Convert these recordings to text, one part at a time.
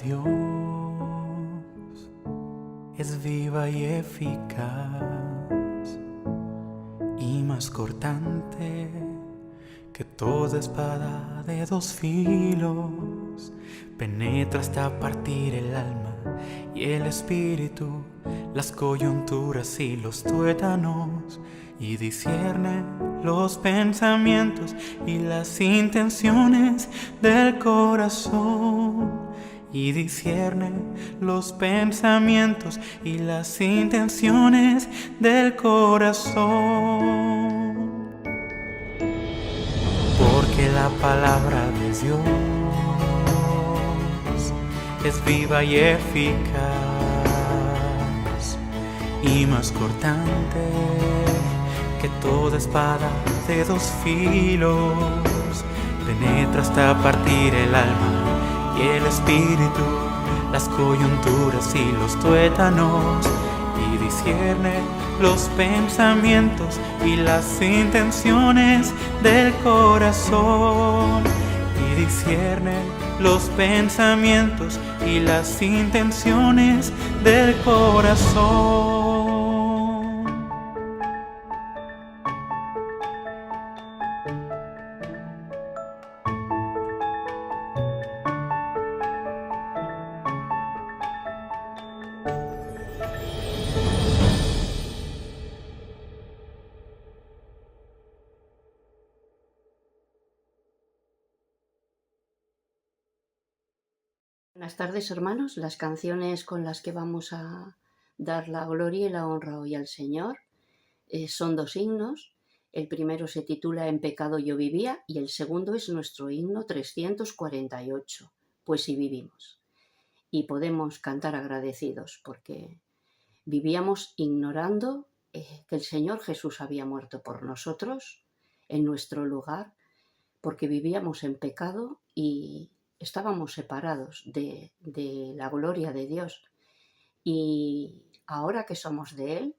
Dios es viva y eficaz y más cortante que toda espada de dos filos. Penetra hasta partir el alma y el espíritu, las coyunturas y los tuétanos, y discierne los pensamientos y las intenciones del corazón. Y discierne los pensamientos y las intenciones del corazón. Porque la palabra de Dios es viva y eficaz y más cortante que toda espada de dos filos. Penetra hasta partir el alma y el espíritu, las coyunturas y los tuétanos, y discierne los pensamientos y las intenciones del corazón. Y discierne los pensamientos y las intenciones del corazón. Buenas tardes, hermanos. Las canciones con las que vamos a dar la gloria y la honra hoy al Señor son dos himnos. El primero se titula En pecado yo vivía y el segundo es nuestro himno 348, Pues si vivimos. Y podemos cantar agradecidos porque vivíamos ignorando que el Señor Jesús había muerto por nosotros en nuestro lugar, porque vivíamos en pecado y estábamos separados de la gloria de Dios. Y ahora que somos de Él,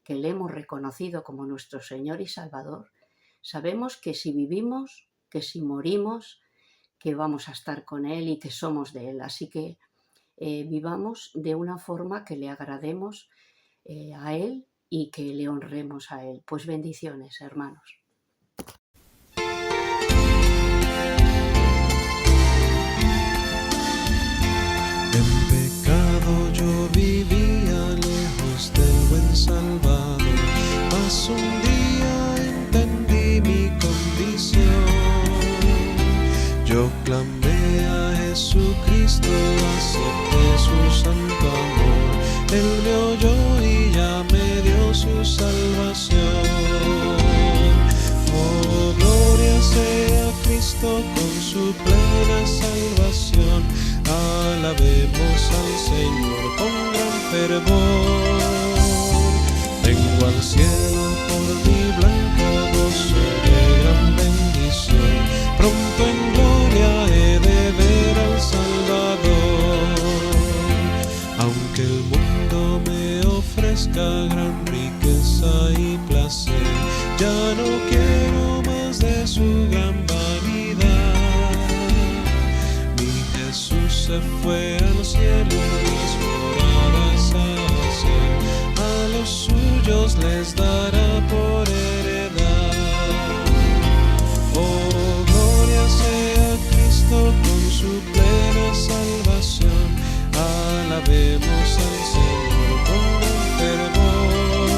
que le hemos reconocido como nuestro Señor y Salvador, sabemos que si vivimos, que si morimos, que vamos a estar con Él y que somos de Él. Así que vivamos de una forma que le agrademos a Él y que le honremos a Él. Pues bendiciones, hermanos. Salvador, mas un día entendí mi condición. Yo clamé a Jesucristo, acepté su santo amor. Él me oyó y ya me dio su salvación. Oh, gloria sea a Cristo con su plena salvación. Alabemos al Señor con gran fervor. Vengo al cielo por mi blanco gozo de gran bendición. Pronto en gloria he de ver al Salvador. Aunque el mundo me ofrezca gran riqueza y placer, ya no quiero más de su gran vanidad. Mi Jesús se fue al cielo, mis moradas a hacer. A los suyos les dará por heredad. Oh, gloria sea a Cristo con su plena salvación. Alabemos al Señor con gran fervor.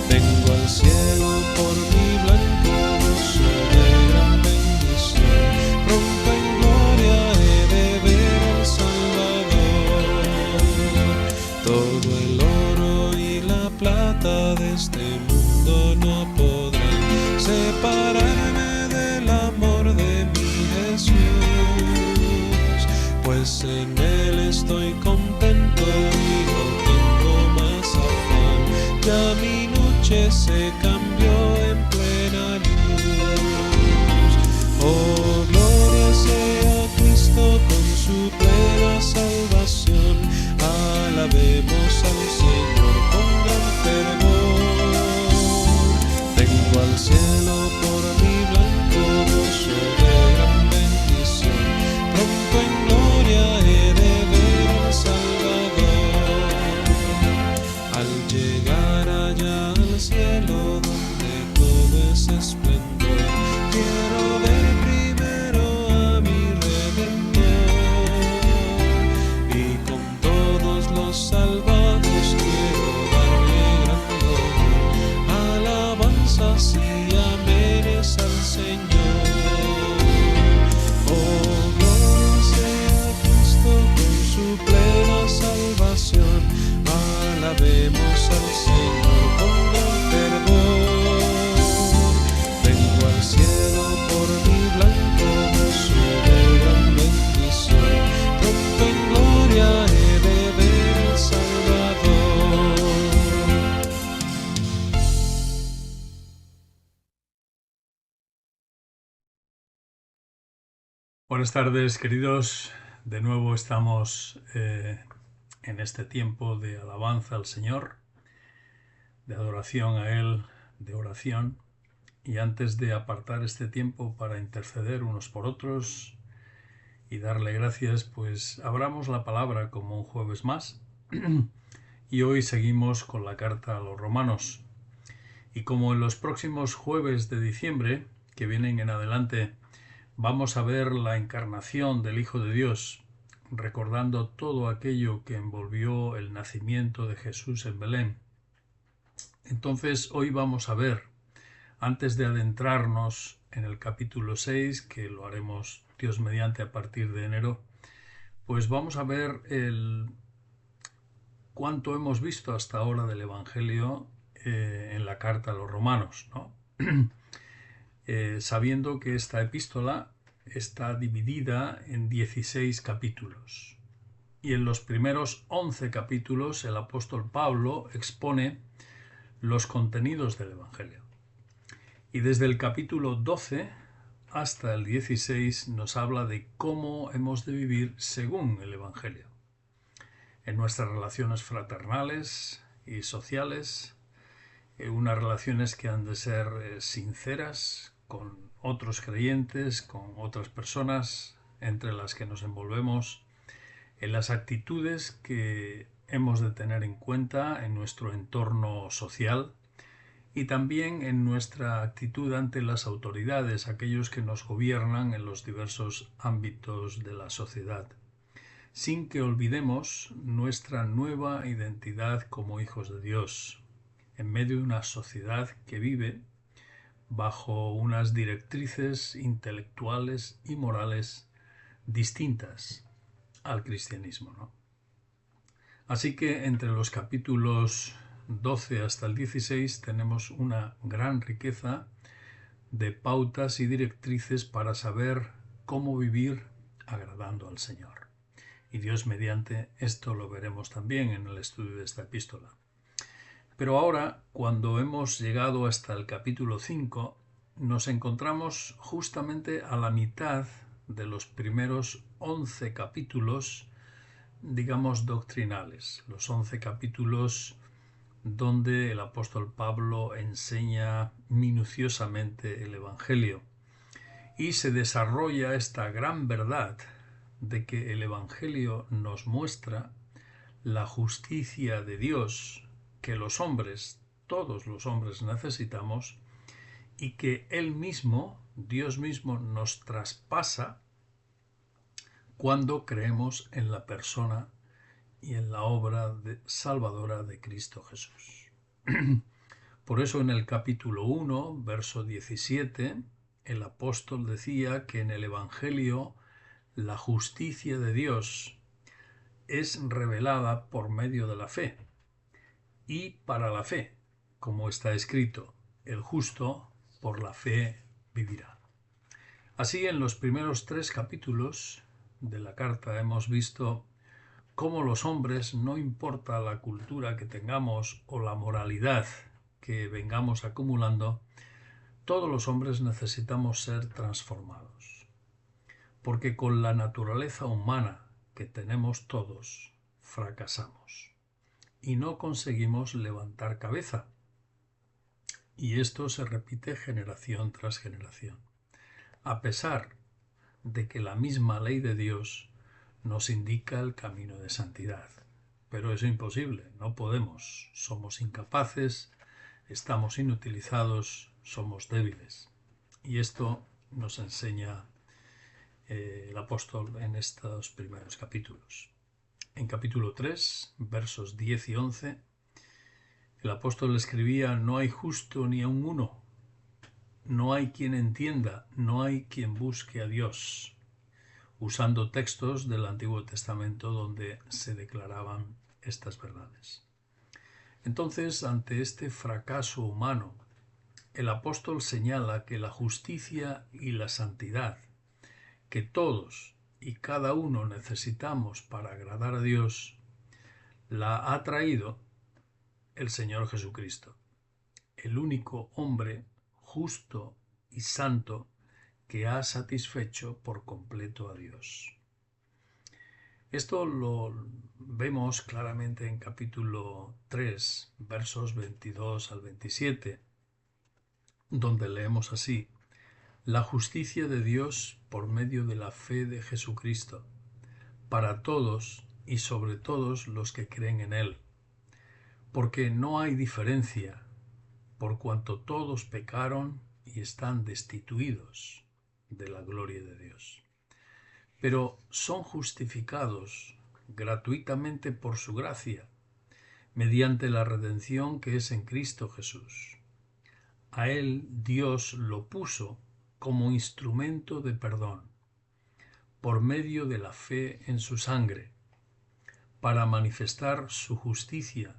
Vengo al cielo por mi blanco gozo de gran bendición. Pronto en gloria he de ver al Salvador. Todo el oro y la plata de este mundo no podrán separarme del amor de mi Jesús, pues en Él estoy contento y no tengo más afán. Ya mi noche se cambió en plena luz. Oh, gloria sea a Cristo con su plena salvación. Alabemos al Señor con gran fervor. Vengo al cielo por mi blanco gozo de gran bendición. Pronto en gloria he Buenas tardes, queridos. De nuevo estamos en este tiempo de alabanza al Señor, de adoración a Él, de oración. Y antes de apartar este tiempo para interceder unos por otros y darle gracias, pues abramos la palabra como un jueves más. Y hoy seguimos con la carta a los Romanos. Y como en los próximos jueves de diciembre, que vienen en adelante, vamos a ver la encarnación del Hijo de Dios, recordando todo aquello que envolvió el nacimiento de Jesús en Belén. Entonces hoy vamos a ver, antes de adentrarnos en el capítulo 6, que lo haremos Dios mediante a partir de enero, pues vamos a ver cuánto hemos visto hasta ahora del Evangelio en la carta a los Romanos, ¿no? Sabiendo que esta epístola está dividida en 16 capítulos. Y en los primeros 11 capítulos el apóstol Pablo expone los contenidos del Evangelio. Y desde el capítulo 12 hasta el 16 nos habla de cómo hemos de vivir según el Evangelio. En nuestras relaciones fraternales y sociales, unas relaciones que han de ser sinceras con otros creyentes, con otras personas entre las que nos envolvemos, en las actitudes que hemos de tener en cuenta en nuestro entorno social y también en nuestra actitud ante las autoridades, aquellos que nos gobiernan en los diversos ámbitos de la sociedad, sin que olvidemos nuestra nueva identidad como hijos de Dios, en medio de una sociedad que vive bajo unas directrices intelectuales y morales distintas al cristianismo, ¿no? Así que entre los capítulos 12 hasta el 16 tenemos una gran riqueza de pautas y directrices para saber cómo vivir agradando al Señor. Y Dios mediante esto lo veremos también en el estudio de esta epístola. Pero ahora, cuando hemos llegado hasta el capítulo 5, nos encontramos justamente a la mitad de los primeros 11 capítulos, digamos, doctrinales. Los 11 capítulos donde el apóstol Pablo enseña minuciosamente el Evangelio. Y se desarrolla esta gran verdad de que el Evangelio nos muestra la justicia de Dios que los hombres, todos los hombres necesitamos, y que Él mismo, Dios mismo, nos traspasa cuando creemos en la persona y en la obra salvadora de Cristo Jesús. Por eso en el capítulo 1, verso 17, el apóstol decía que en el Evangelio la justicia de Dios es revelada por medio de la fe. Y para la fe, como está escrito, el justo por la fe vivirá. Así, en los primeros 3 capítulos de la carta hemos visto cómo los hombres, no importa la cultura que tengamos o la moralidad que vengamos acumulando, todos los hombres necesitamos ser transformados. Porque con la naturaleza humana que tenemos todos, fracasamos y no conseguimos levantar cabeza. Y esto se repite generación tras generación, a pesar de que la misma ley de Dios nos indica el camino de santidad. Pero es imposible, no podemos, somos incapaces, estamos inutilizados, somos débiles. Y esto nos enseña el apóstol en estos primeros capítulos. En capítulo 3, versos 10 y 11, el apóstol escribía: no hay justo ni aun uno, no hay quien entienda, no hay quien busque a Dios, usando textos del Antiguo Testamento donde se declaraban estas verdades. Entonces, ante este fracaso humano, el apóstol señala que la justicia y la santidad que todos y cada uno necesitamos para agradar a Dios, la ha traído el Señor Jesucristo, el único hombre justo y santo que ha satisfecho por completo a Dios. Esto lo vemos claramente en capítulo 3, versos 22 al 27, donde leemos así: la justicia de Dios por medio de la fe de Jesucristo, para todos y sobre todos los que creen en Él, porque no hay diferencia, por cuanto todos pecaron y están destituidos de la gloria de Dios. Pero son justificados gratuitamente por su gracia, mediante la redención que es en Cristo Jesús. A Él Dios lo puso como instrumento de perdón, por medio de la fe en su sangre, para manifestar su justicia,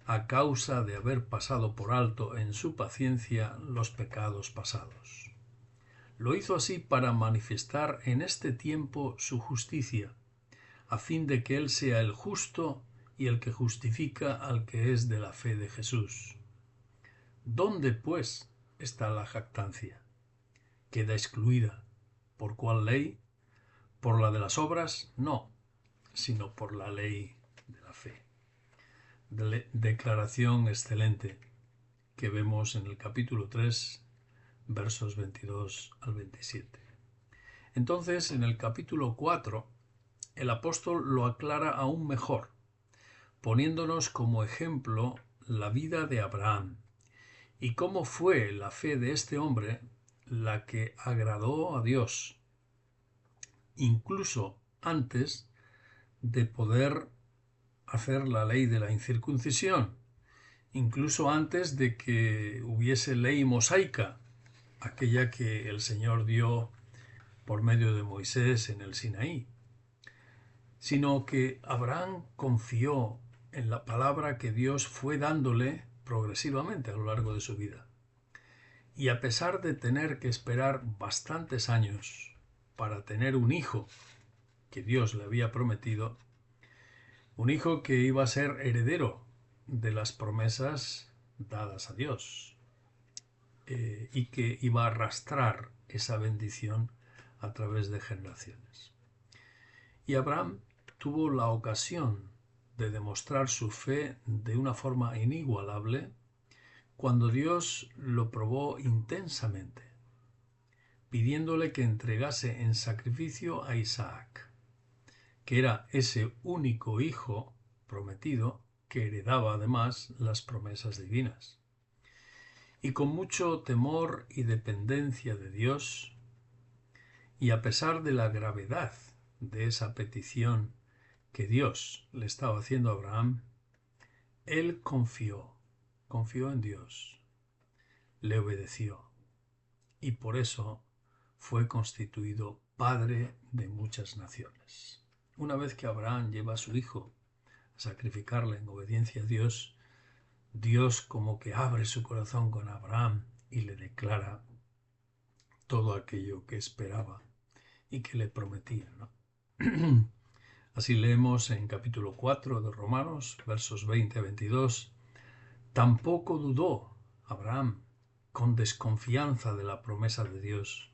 a causa de haber pasado por alto en su paciencia los pecados pasados. Lo hizo así para manifestar en este tiempo su justicia, a fin de que Él sea el justo y el que justifica al que es de la fe de Jesús. ¿Dónde, pues, está la jactancia? Queda excluida. ¿Por cuál ley? ¿Por la de las obras? No, sino por la ley de la fe. Declaración excelente que vemos en el capítulo 3, versos 22 al 27. Entonces, en el capítulo 4, el apóstol lo aclara aún mejor, poniéndonos como ejemplo la vida de Abraham y cómo fue la fe de este hombre la que agradó a Dios, incluso antes de poder hacer la ley de la incircuncisión, incluso antes de que hubiese ley mosaica, aquella que el Señor dio por medio de Moisés en el Sinaí, sino que Abraham confió en la palabra que Dios fue dándole progresivamente a lo largo de su vida. Y a pesar de tener que esperar bastantes años para tener un hijo que Dios le había prometido, un hijo que iba a ser heredero de las promesas dadas a Dios, y que iba a arrastrar esa bendición a través de generaciones. Y Abraham tuvo la ocasión de demostrar su fe de una forma inigualable cuando Dios lo probó intensamente, pidiéndole que entregase en sacrificio a Isaac, que era ese único hijo prometido que heredaba además las promesas divinas. Y con mucho temor y dependencia de Dios, y a pesar de la gravedad de esa petición que Dios le estaba haciendo a Abraham, él confió en Dios, le obedeció, y por eso fue constituido padre de muchas naciones. Una vez que Abraham lleva a su hijo a sacrificarle en obediencia a Dios, Dios como que abre su corazón con Abraham y le declara todo aquello que esperaba y que le prometía, ¿no? Así leemos en capítulo 4 de Romanos, versos 20 a 22, tampoco dudó Abraham con desconfianza de la promesa de Dios,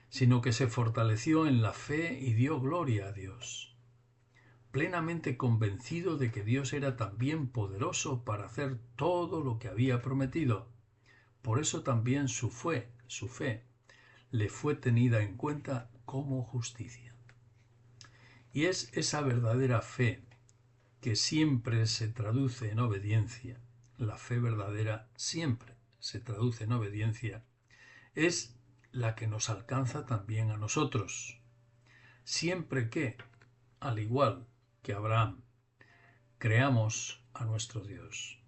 sino que se fortaleció en la fe y dio gloria a Dios, plenamente convencido de que Dios era también poderoso para hacer todo lo que había prometido. Por eso también su fe, le fue tenida en cuenta como justicia. Y es esa verdadera fe que siempre se traduce en obediencia, la fe verdadera siempre se traduce en obediencia, es la que nos alcanza también a nosotros, siempre que, al igual que Abraham, creamos a nuestro Dios,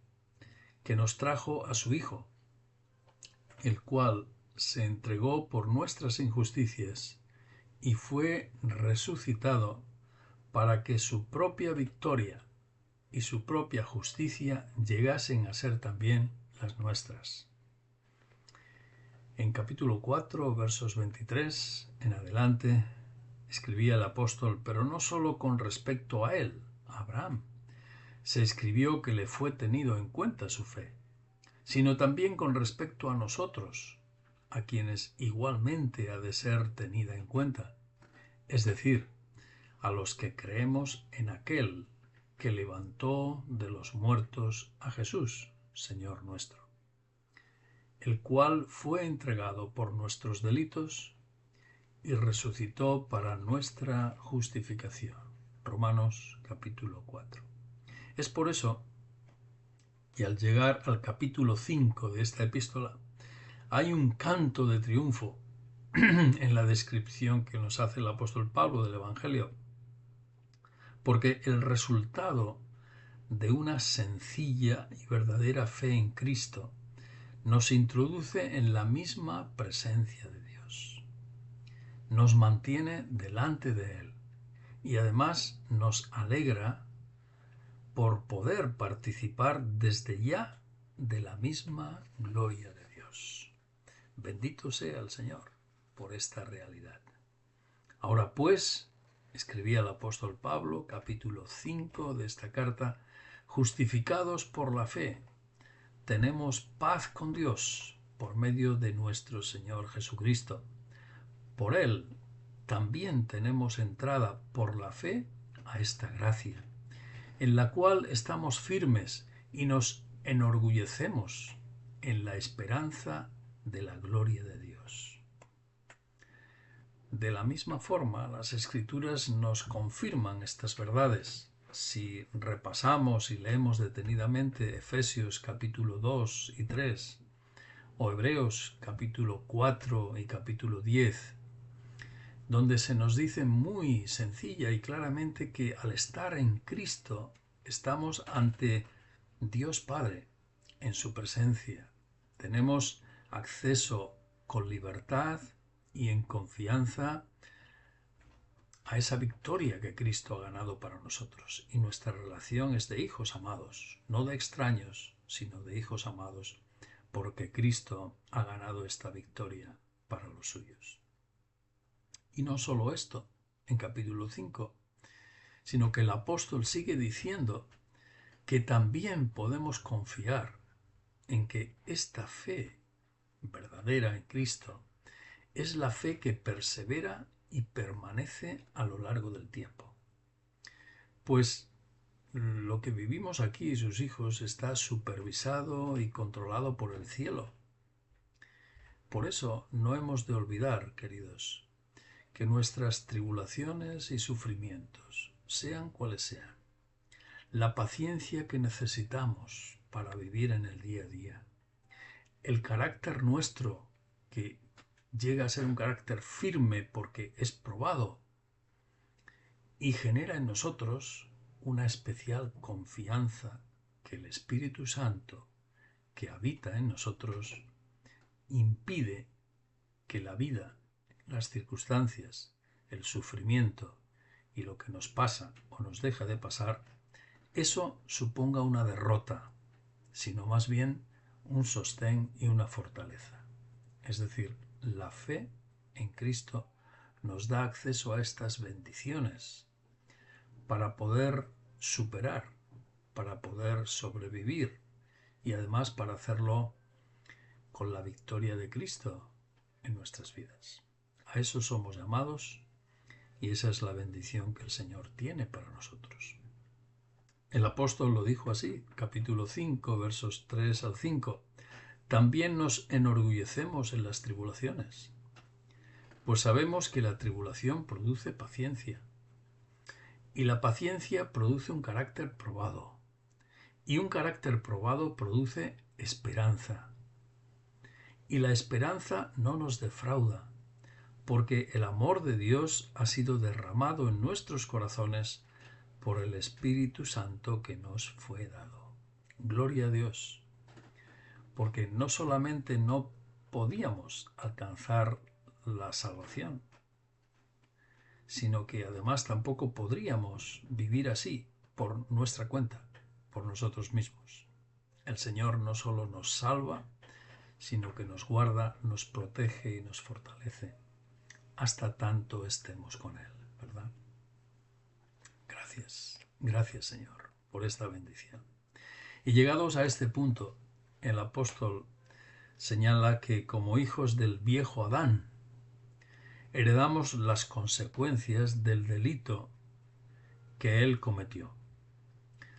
que nos trajo a su Hijo, el cual se entregó por nuestras injusticias y fue resucitado para que su propia victoria y su propia justicia llegasen a ser también las nuestras. En capítulo 4, versos 23 en adelante, escribía el apóstol, pero no solo con respecto a él, a Abraham, se escribió que le fue tenido en cuenta su fe, sino también con respecto a nosotros, a quienes igualmente ha de ser tenida en cuenta, es decir, a los que creemos en aquel que levantó de los muertos a Jesús, Señor nuestro, el cual fue entregado por nuestros delitos y resucitó para nuestra justificación. Romanos capítulo 4. Es por eso, y al llegar al capítulo 5 de esta epístola, hay un canto de triunfo en la descripción que nos hace el apóstol Pablo del Evangelio, porque el resultado de una sencilla y verdadera fe en Cristo nos introduce en la misma presencia de Dios, nos mantiene delante de Él y además nos alegra por poder participar desde ya de la misma gloria de Dios. Bendito sea el Señor por esta realidad. Ahora pues, escribía el apóstol Pablo, capítulo 5 de esta carta, justificados por la fe, tenemos paz con Dios por medio de nuestro Señor Jesucristo. Por Él también tenemos entrada por la fe a esta gracia, en la cual estamos firmes y nos enorgullecemos en la esperanza de la gloria de Dios. De la misma forma, las Escrituras nos confirman estas verdades. Si repasamos y leemos detenidamente Efesios capítulo 2 y 3, o Hebreos capítulo 4 y capítulo 10, donde se nos dice muy sencilla y claramente que al estar en Cristo estamos ante Dios Padre, en su presencia. Tenemos acceso con libertad y en confianza a esa victoria que Cristo ha ganado para nosotros. Y nuestra relación es de hijos amados, no de extraños, sino de hijos amados, porque Cristo ha ganado esta victoria para los suyos. Y no solo esto, en capítulo 5, sino que el apóstol sigue diciendo que también podemos confiar en que esta fe verdadera en Cristo es la fe que persevera y permanece a lo largo del tiempo. Pues lo que vivimos aquí y sus hijos está supervisado y controlado por el cielo. Por eso no hemos de olvidar, queridos, que nuestras tribulaciones y sufrimientos, sean cuales sean, la paciencia que necesitamos para vivir en el día a día, el carácter nuestro que llega a ser un carácter firme porque es probado y genera en nosotros una especial confianza que el Espíritu Santo que habita en nosotros impide que la vida, las circunstancias, el sufrimiento y lo que nos pasa o nos deja de pasar, eso suponga una derrota, sino más bien un sostén y una fortaleza. Es decir, la fe en Cristo nos da acceso a estas bendiciones para poder superar, para poder sobrevivir y además para hacerlo con la victoria de Cristo en nuestras vidas. A eso somos llamados y esa es la bendición que el Señor tiene para nosotros. El apóstol lo dijo así, capítulo 5, versos 3 al 5. También nos enorgullecemos en las tribulaciones, pues sabemos que la tribulación produce paciencia, y la paciencia produce un carácter probado, y un carácter probado produce esperanza. Y la esperanza no nos defrauda, porque el amor de Dios ha sido derramado en nuestros corazones por el Espíritu Santo que nos fue dado. Gloria a Dios, porque no solamente no podíamos alcanzar la salvación, sino que además tampoco podríamos vivir así por nuestra cuenta, por nosotros mismos. El Señor no solo nos salva, sino que nos guarda, nos protege y nos fortalece hasta tanto estemos con Él, ¿verdad? Gracias Señor por esta bendición. Y llegados a este punto, el apóstol señala que como hijos del viejo Adán, heredamos las consecuencias del delito que él cometió.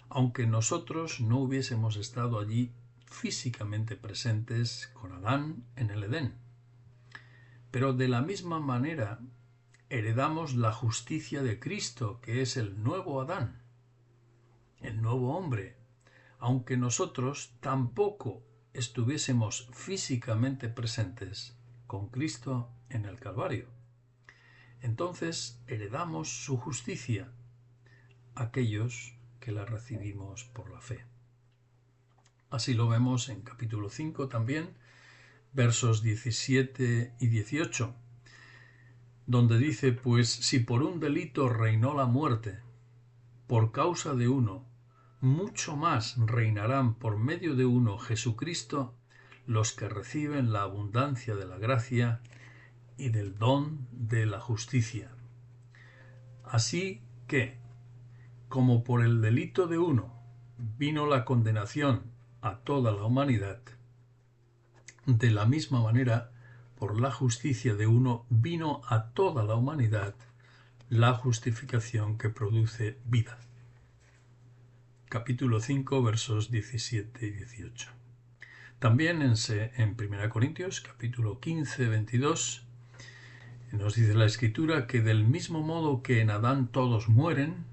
Aunque nosotros no hubiésemos estado allí físicamente presentes con Adán en el Edén. Pero de la misma manera heredamos la justicia de Cristo, que es el nuevo Adán, el nuevo hombre, aunque nosotros tampoco estuviésemos físicamente presentes con Cristo en el Calvario. Entonces heredamos su justicia, aquellos que la recibimos por la fe. Así lo vemos en capítulo 5 también, versos 17 y 18, donde dice: pues si por un delito reinó la muerte, por causa de uno, mucho más reinarán por medio de uno, Jesucristo, los que reciben la abundancia de la gracia y del don de la justicia. Así que, como por el delito de uno vino la condenación a toda la humanidad, de la misma manera, por la justicia de uno vino a toda la humanidad la justificación que produce vida. Capítulo 5, versos 17 y 18. También en 1 Corintios, capítulo 15, 22, nos dice la Escritura que del mismo modo que en Adán todos mueren,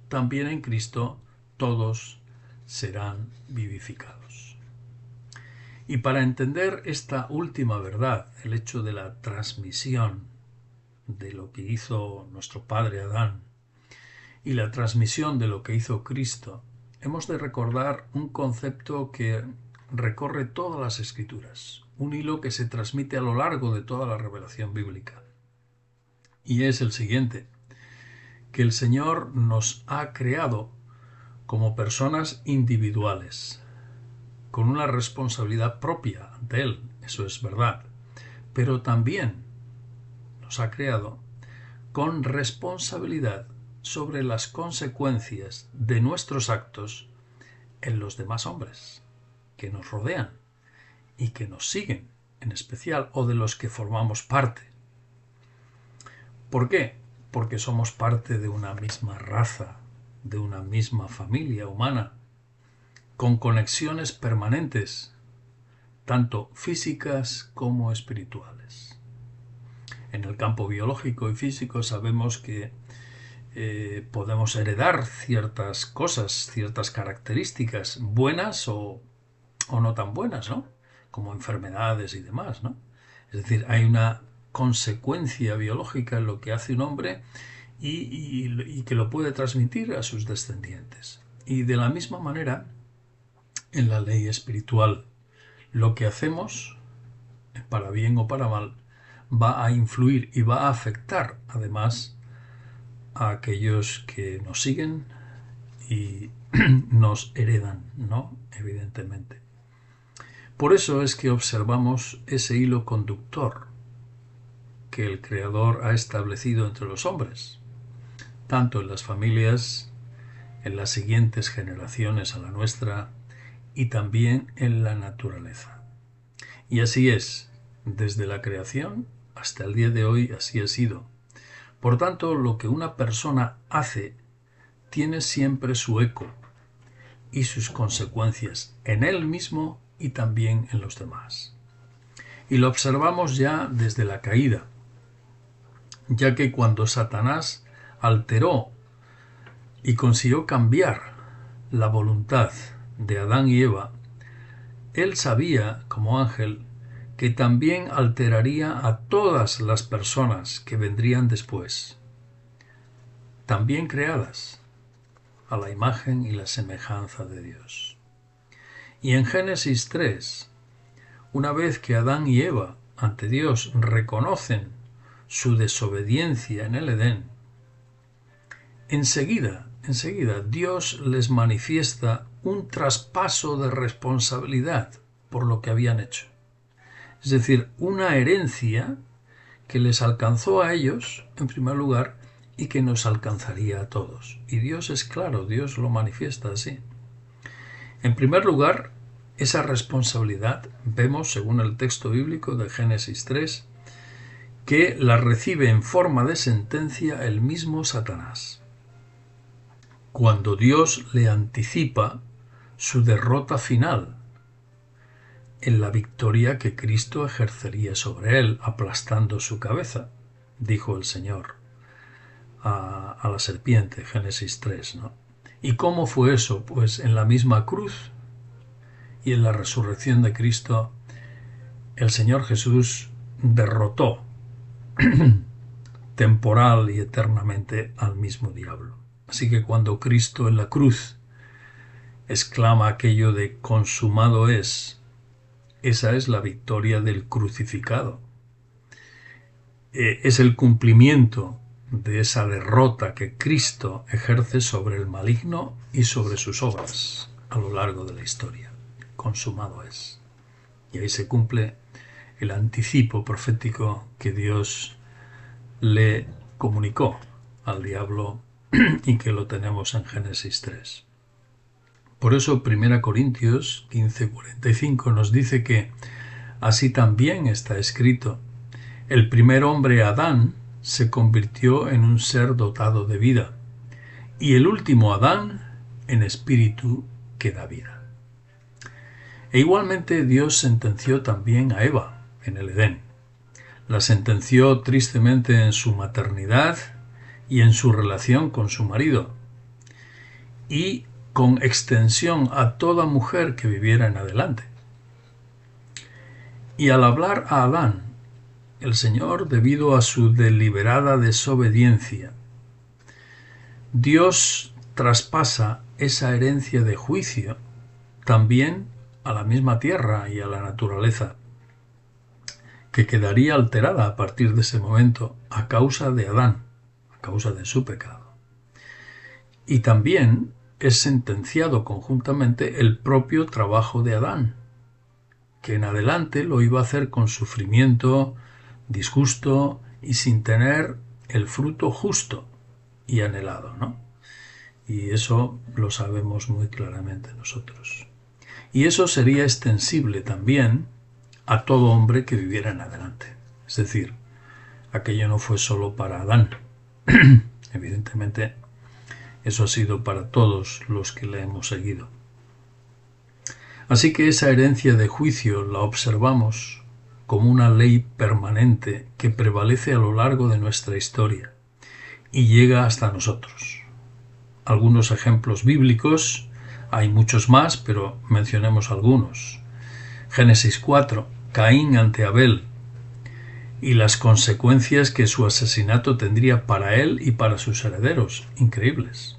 también en Cristo todos serán vivificados. Y para entender esta última verdad, el hecho de la transmisión de lo que hizo nuestro padre Adán y la transmisión de lo que hizo Cristo, hemos de recordar un concepto que recorre todas las Escrituras, un hilo que se transmite a lo largo de toda la revelación bíblica. Y es el siguiente: que el Señor nos ha creado como personas individuales, con una responsabilidad propia ante Él, eso es verdad, pero también nos ha creado con responsabilidad sobre las consecuencias de nuestros actos en los demás hombres que nos rodean y que nos siguen, en especial, o de los que formamos parte. ¿Por qué? Porque somos parte de una misma raza, de una misma familia humana, con conexiones permanentes, tanto físicas como espirituales. En el campo biológico y físico sabemos que podemos heredar ciertas cosas, ciertas características, buenas o no tan buenas, ¿no? Como enfermedades y demás, ¿no? Es decir, hay una consecuencia biológica en lo que hace un hombre y que lo puede transmitir a sus descendientes. Y de la misma manera, en la ley espiritual, lo que hacemos, para bien o para mal, va a influir y va a afectar, además, a aquellos que nos siguen y nos heredan, ¿no? Evidentemente. Por eso es que observamos ese hilo conductor que el Creador ha establecido entre los hombres, tanto en las familias, en las siguientes generaciones a la nuestra, y también en la naturaleza. Y así es, desde la creación hasta el día de hoy así ha sido. Por tanto, lo que una persona hace tiene siempre su eco y sus consecuencias en él mismo y también en los demás. Y lo observamos ya desde la caída, ya que cuando Satanás alteró y consiguió cambiar la voluntad de Adán y Eva, él sabía, como ángel, que también alteraría a todas las personas que vendrían después, también creadas a la imagen y la semejanza de Dios. Y en Génesis 3, una vez que Adán y Eva ante Dios reconocen su desobediencia en el Edén, enseguida Dios les manifiesta un traspaso de responsabilidad por lo que habían hecho. Es decir, una herencia que les alcanzó a ellos, en primer lugar, y que nos alcanzaría a todos. Y Dios es claro, Dios lo manifiesta así. En primer lugar, esa responsabilidad vemos, según el texto bíblico de Génesis 3, que la recibe en forma de sentencia el mismo Satanás, cuando Dios le anticipa su derrota final en la victoria que Cristo ejercería sobre él, aplastando su cabeza, dijo el Señor a la serpiente, Génesis 3, ¿no? ¿Y cómo fue eso? Pues en la misma cruz y en la resurrección de Cristo, el Señor Jesús derrotó temporal y eternamente al mismo diablo. Así que cuando Cristo en la cruz exclama aquello de consumado es, esa es la victoria del crucificado. Es el cumplimiento de esa derrota que Cristo ejerce sobre el maligno y sobre sus obras a lo largo de la historia. Consumado es. Y ahí se cumple el anticipo profético que Dios le comunicó al diablo y que lo tenemos en Génesis 3. Por eso 1 Corintios 15:45 nos dice que así también está escrito: el primer hombre, Adán, se convirtió en un ser dotado de vida, y el último Adán en espíritu que da vida. E igualmente Dios sentenció también a Eva en el Edén. La sentenció tristemente en su maternidad y en su relación con su marido, y con extensión a toda mujer que viviera en adelante. Y al hablar a Adán, el Señor, debido a su deliberada desobediencia, Dios traspasa esa herencia de juicio también a la misma tierra y a la naturaleza, que quedaría alterada a partir de ese momento a causa de Adán, a causa de su pecado. Y también es sentenciado conjuntamente el propio trabajo de Adán, que en adelante lo iba a hacer con sufrimiento, disgusto y sin tener el fruto justo y anhelado, ¿no? Y eso lo sabemos muy claramente nosotros. Y eso sería extensible también a todo hombre que viviera en adelante. Es decir, aquello no fue solo para Adán. Evidentemente, eso ha sido para todos los que le hemos seguido. Así que esa herencia de juicio la observamos como una ley permanente que prevalece a lo largo de nuestra historia y llega hasta nosotros. Algunos ejemplos bíblicos, hay muchos más, pero mencionemos algunos. Génesis 4, Caín ante Abel, y las consecuencias que su asesinato tendría para él y para sus herederos. Increíbles,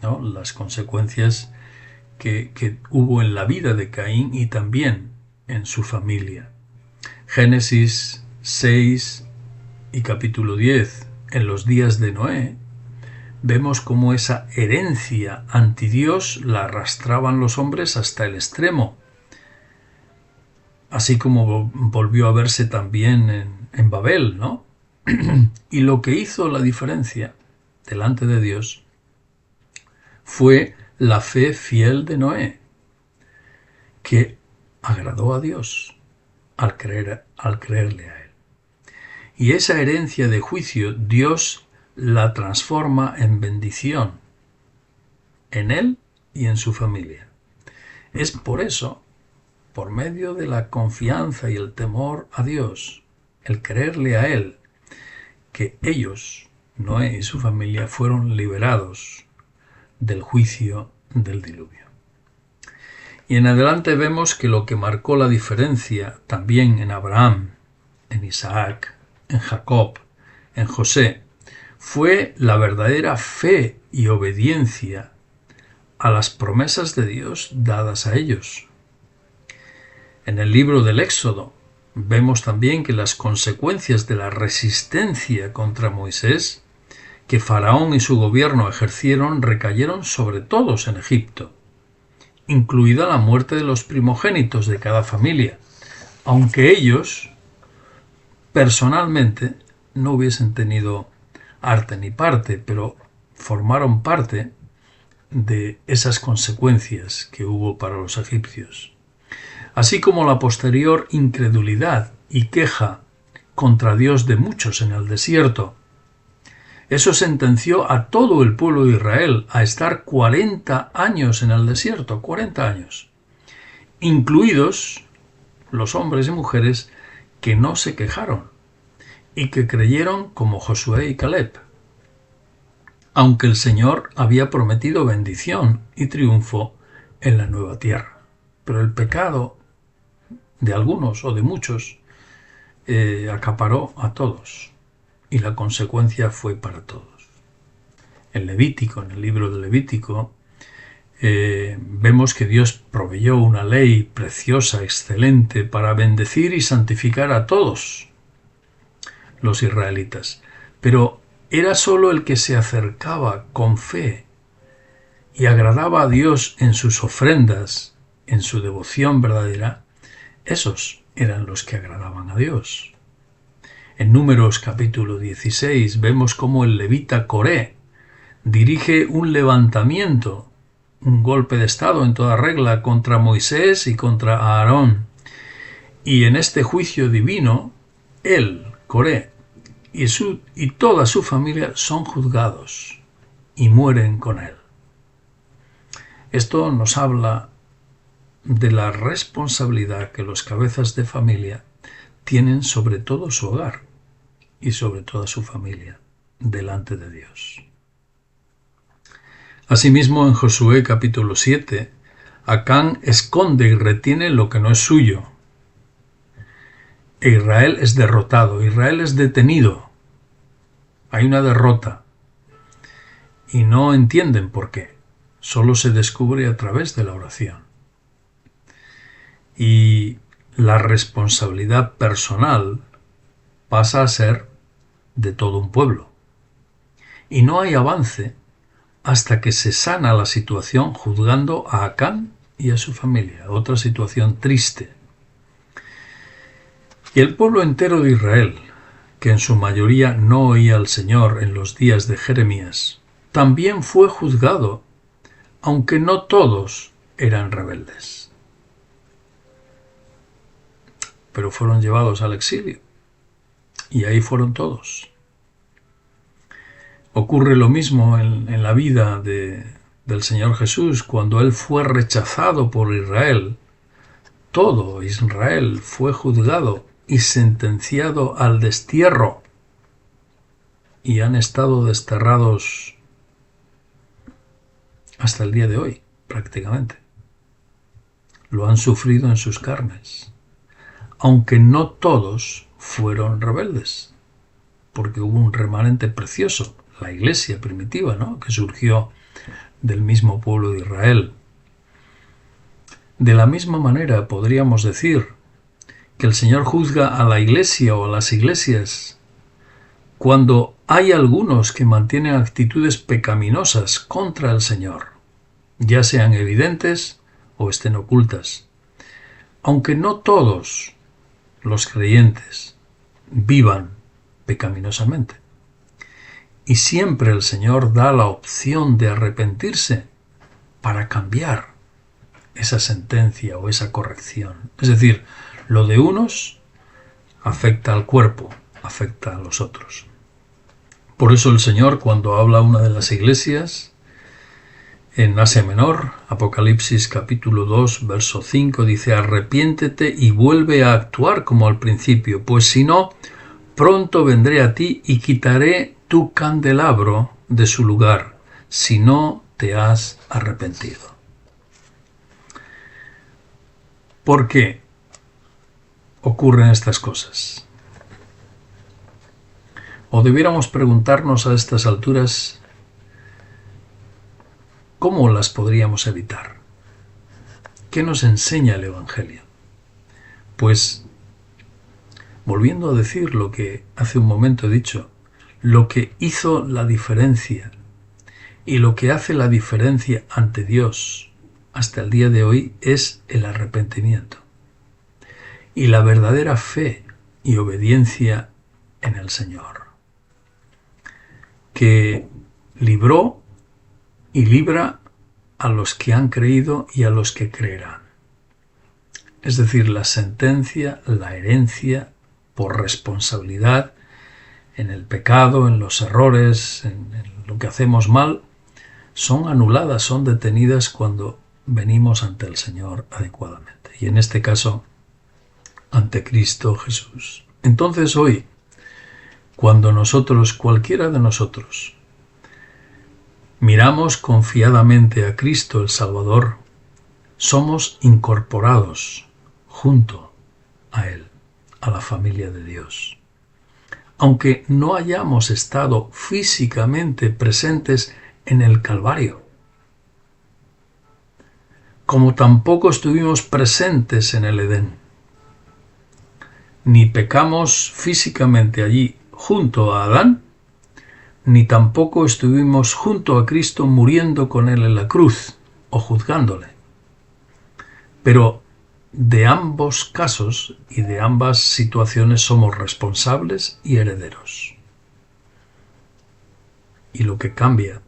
¿no? Las consecuencias que hubo en la vida de Caín y también en su familia. Génesis 6 y capítulo 10, en los días de Noé, vemos cómo esa herencia anti Dios la arrastraban los hombres hasta el extremo, así como volvió a verse también en Babel, ¿no? Y lo que hizo la diferencia delante de Dios fue la fe fiel de Noé, que agradó a Dios al creerle a él. Y esa herencia de juicio Dios la transforma en bendición en él y en su familia. Es por eso, por medio de la confianza y el temor a Dios, el creerle a él, que ellos, Noé y su familia, fueron liberados del juicio del diluvio. Y en adelante vemos que lo que marcó la diferencia también en Abraham, en Isaac, en Jacob, en José, fue la verdadera fe y obediencia a las promesas de Dios dadas a ellos. En el libro del Éxodo vemos también que las consecuencias de la resistencia contra Moisés que Faraón y su gobierno ejercieron recayeron sobre todos en Egipto, incluida la muerte de los primogénitos de cada familia, aunque ellos personalmente no hubiesen tenido arte ni parte, pero formaron parte de esas consecuencias que hubo para los egipcios. así como la posterior incredulidad y queja contra Dios de muchos en el desierto. Eso sentenció a todo el pueblo de Israel a estar 40 años en el desierto, 40 años, incluidos los hombres y mujeres que no se quejaron y que creyeron como Josué y Caleb, aunque el Señor había prometido bendición y triunfo en la nueva tierra. Pero el pecado de algunos o de muchos acaparó a todos y la consecuencia fue para todos. En Levítico, en el libro de Levítico, vemos que Dios proveyó una ley preciosa, excelente, para bendecir y santificar a todos los israelitas. Pero era solo el que se acercaba con fe y agradaba a Dios en sus ofrendas, en su devoción verdadera. Esos eran los que agradaban a Dios. En Números capítulo 16 vemos cómo el levita Coré dirige un levantamiento, un golpe de estado en toda regla contra Moisés y contra Aarón. Y en este juicio divino, él, Coré, y toda su familia son juzgados y mueren con él. Esto nos habla de la responsabilidad que los cabezas de familia tienen sobre todo su hogar y sobre toda su familia delante de Dios. Asimismo, en Josué capítulo 7, Acán esconde y retiene lo que no es suyo. E Israel es derrotado, Israel es detenido. Hay una derrota y no entienden por qué. Solo se descubre a través de la oración. Y la responsabilidad personal pasa a ser de todo un pueblo. Y no hay avance hasta que se sana la situación juzgando a Acán y a su familia. Otra situación triste. Y el pueblo entero de Israel, que en su mayoría no oía al Señor en los días de Jeremías, también fue juzgado, aunque no todos eran rebeldes. Pero fueron llevados al exilio, y ahí fueron todos. Ocurre lo mismo en la vida del Señor Jesús, cuando Él fue rechazado por Israel. Todo Israel fue juzgado y sentenciado al destierro, y han estado desterrados hasta el día de hoy, prácticamente. Lo han sufrido en sus carnes, aunque no todos fueron rebeldes, porque hubo un remanente precioso, la iglesia primitiva, ¿no?, que surgió del mismo pueblo de Israel. De la misma manera podríamos decir que el Señor juzga a la iglesia o a las iglesias cuando hay algunos que mantienen actitudes pecaminosas contra el Señor, ya sean evidentes o estén ocultas. Aunque no todos los creyentes vivan pecaminosamente. Y siempre el Señor da la opción de arrepentirse para cambiar esa sentencia o esa corrección. Es decir, lo de unos afecta al cuerpo, afecta a los otros. Por eso el Señor, cuando habla a una de las iglesias, en Asia Menor, Apocalipsis capítulo 2, verso 5, dice: arrepiéntete y vuelve a actuar como al principio, pues si no, pronto vendré a ti y quitaré tu candelabro de su lugar, si no te has arrepentido. ¿Por qué ocurren estas cosas? O debiéramos preguntarnos a estas alturas, ¿cómo las podríamos evitar? ¿Qué nos enseña el Evangelio? Pues, volviendo a decir lo que hace un momento he dicho, lo que hizo la diferencia y lo que hace la diferencia ante Dios hasta el día de hoy es el arrepentimiento y la verdadera fe y obediencia en el Señor, que libró y libra a los que han creído y a los que creerán. es decir, la sentencia, la herencia por responsabilidad en el pecado, en los errores, en lo que hacemos mal, son anuladas, son detenidas cuando venimos ante el Señor adecuadamente. Y en este caso, ante Cristo Jesús. Entonces hoy, cuando nosotros, cualquiera de nosotros, miramos confiadamente a Cristo el Salvador, somos incorporados junto a Él, a la familia de Dios. Aunque no hayamos estado físicamente presentes en el Calvario, como tampoco estuvimos presentes en el Edén, ni pecamos físicamente allí junto a Adán, ni tampoco estuvimos junto a Cristo muriendo con Él en la cruz o juzgándole. Pero de ambos casos y de ambas situaciones somos responsables y herederos. Y lo que cambia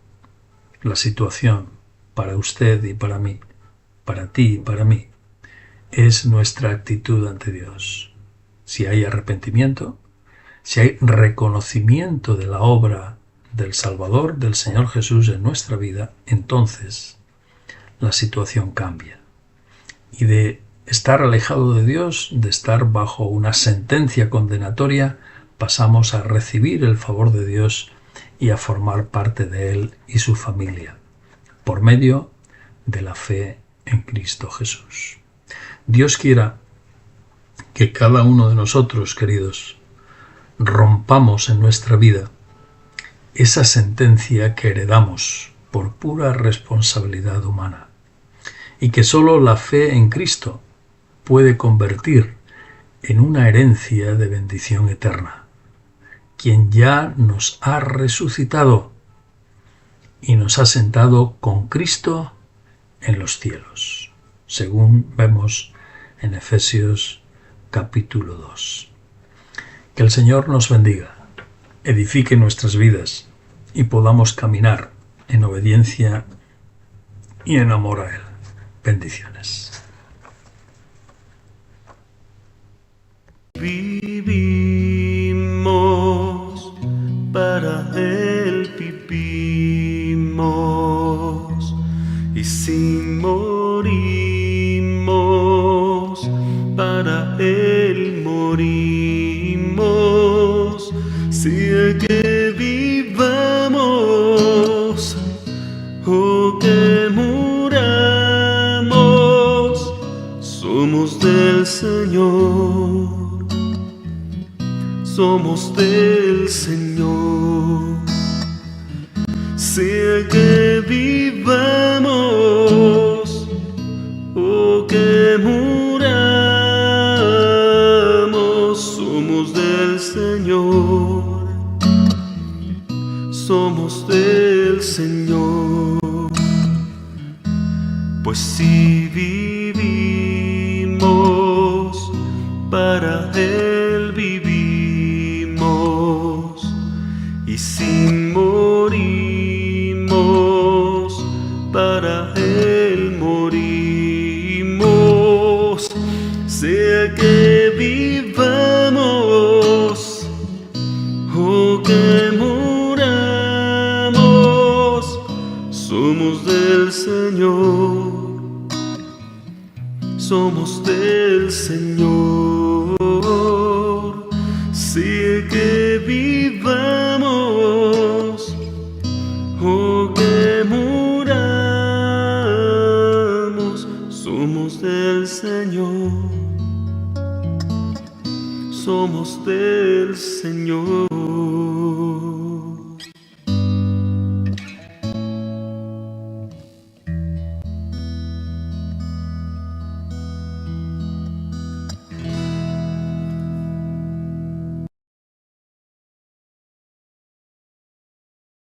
la situación para usted y para mí, para ti y para mí, es nuestra actitud ante Dios. Si hay arrepentimiento, si hay reconocimiento de la obra del Salvador, del Señor Jesús en nuestra vida, entonces la situación cambia. Y de estar alejado de Dios, de estar bajo una sentencia condenatoria, pasamos a recibir el favor de Dios y a formar parte de Él y su familia, por medio de la fe en Cristo Jesús. Dios quiera que cada uno de nosotros, queridos, rompamos en nuestra vida esa sentencia que heredamos por pura responsabilidad humana, y que sólo la fe en Cristo puede convertir en una herencia de bendición eterna, quien ya nos ha resucitado y nos ha sentado con Cristo en los cielos, según vemos en Efesios capítulo 2. Que el Señor nos bendiga, edifique nuestras vidas y podamos caminar en obediencia y en amor a Él. Bendiciones. Vivimos, para Él vivimos, y si morimos, para Él morimos. Si es que vivamos o que muramos, somos del Señor, somos del Señor. Sea que vivamos o que muramos, somos del Señor, somos del Señor. Pues si vivimos, para Él vivimos, y si morimos, para Él morimos. Sea que vivamos o que muramos, somos del Señor, somos del Señor. Sea que vivamos o que muramos, somos del Señor, somos del Señor.